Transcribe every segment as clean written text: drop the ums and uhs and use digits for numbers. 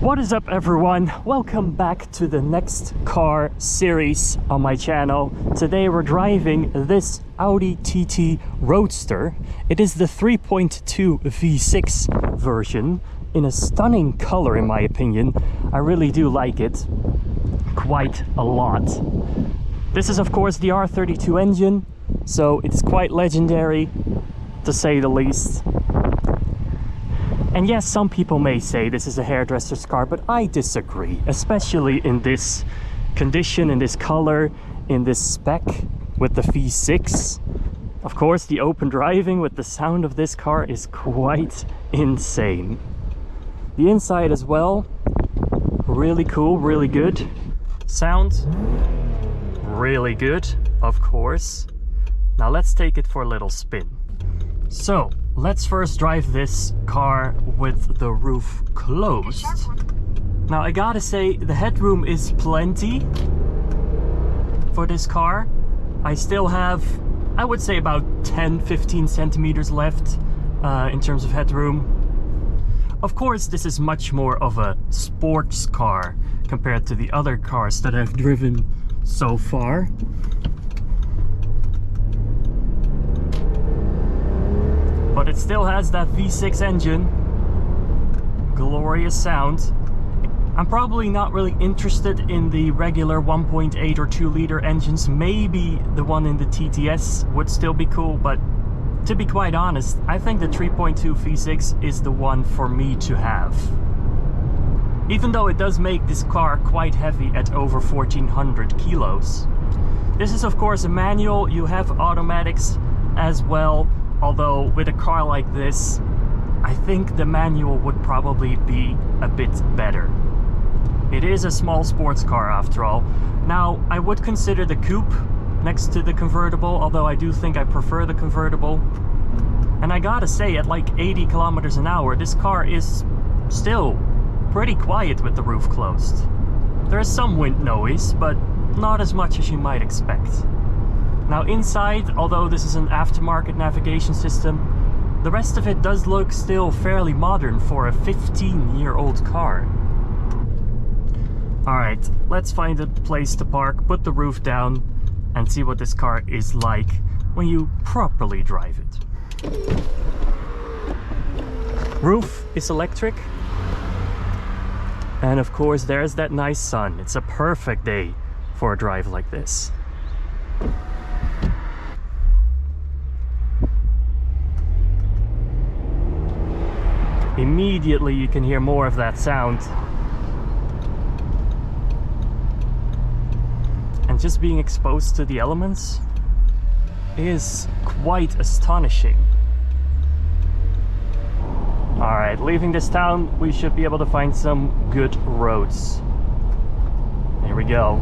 What is up everyone? Welcome back to the next car series on my channel. Today we're driving this Audi TT Roadster. It is the 3.2 V6 version in a stunning color in my opinion. I really do like it quite a lot. This is of course the R32 engine, so it's quite legendary to say the least. And yes, some people may say this is a hairdresser's car, but I disagree, especially in this condition, in this color, in this spec with the V6. Of course, the open driving with the sound of this car is quite insane. The inside as well, really cool, really good. Sound, really good, of course. Now let's take it for a little spin. So, let's first drive this car with the roof closed. Now I gotta say, the headroom is plenty for this car. I still have, I would say about 10-15 centimeters left in terms of headroom. Of course, this is much more of a sports car compared to the other cars that I've driven so far. But it still has that V6 engine, glorious sound. I'm probably not really interested in the regular 1.8 or 2 liter engines. Maybe the one in the TTS would still be cool, but to be quite honest, I think the 3.2 V6 is the one for me to have. Even though it does make this car quite heavy at over 1400 kilos. This is of course a manual. You have automatics as well. Although with a car like this, I think the manual would probably be a bit better. It is a small sports car after all. Now, I would consider the coupe next to the convertible, although I do think I prefer the convertible. And I gotta say, at like 80 kilometers an hour, this car is still pretty quiet with the roof closed. There is some wind noise, but not as much as you might expect. Now inside, although this is an aftermarket navigation system, the rest of it does look still fairly modern for a 15-year-old car. Alright, let's find a place to park, put the roof down, and see what this car is like when you properly drive it. Roof is electric. And of course there's that nice sun. It's a perfect day for a drive like this. Immediately you can hear more of that sound. And just being exposed to the elements is quite astonishing. Alright, leaving this town, we should be able to find some good roads. Here we go.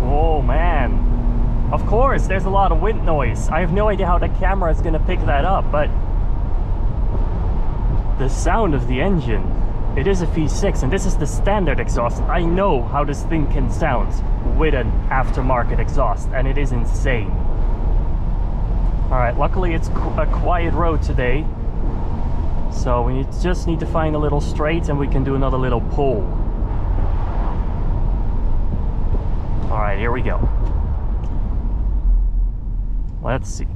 Oh man. Of course, there's a lot of wind noise. I have no idea how the camera is gonna pick that up, but the sound of the engine, it is a V6 and this is the standard exhaust. I know how this thing can sound with an aftermarket exhaust and it is insane. Alright, luckily it's a quiet road today, so we just need to find a little straight and we can do another little pull. Alright, here we go. Let's see.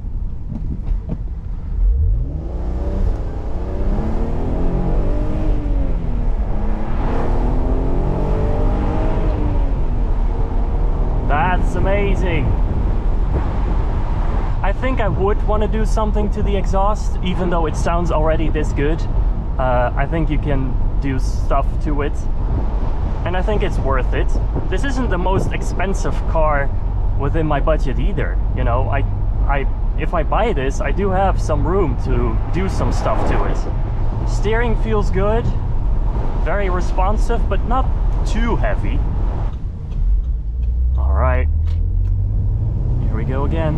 That's amazing. I think I would want to do something to the exhaust, even though it sounds already this good. I think you can do stuff to it, and I think it's worth it. This isn't the most expensive car within my budget either. You know, if I buy this, I do have some room to do some stuff to it. Steering feels good, very responsive, but not too heavy. All right, here we go again.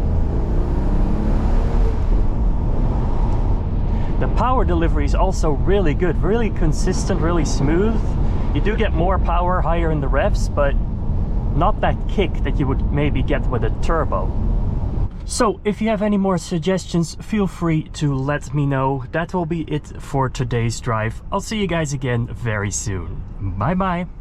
The power delivery is also really good, really consistent, really smooth. You do get more power higher in the revs, but not that kick that you would maybe get with a turbo. So if you have any more suggestions, feel free to let me know. That will be it for today's drive. I'll see you guys again very soon. Bye bye.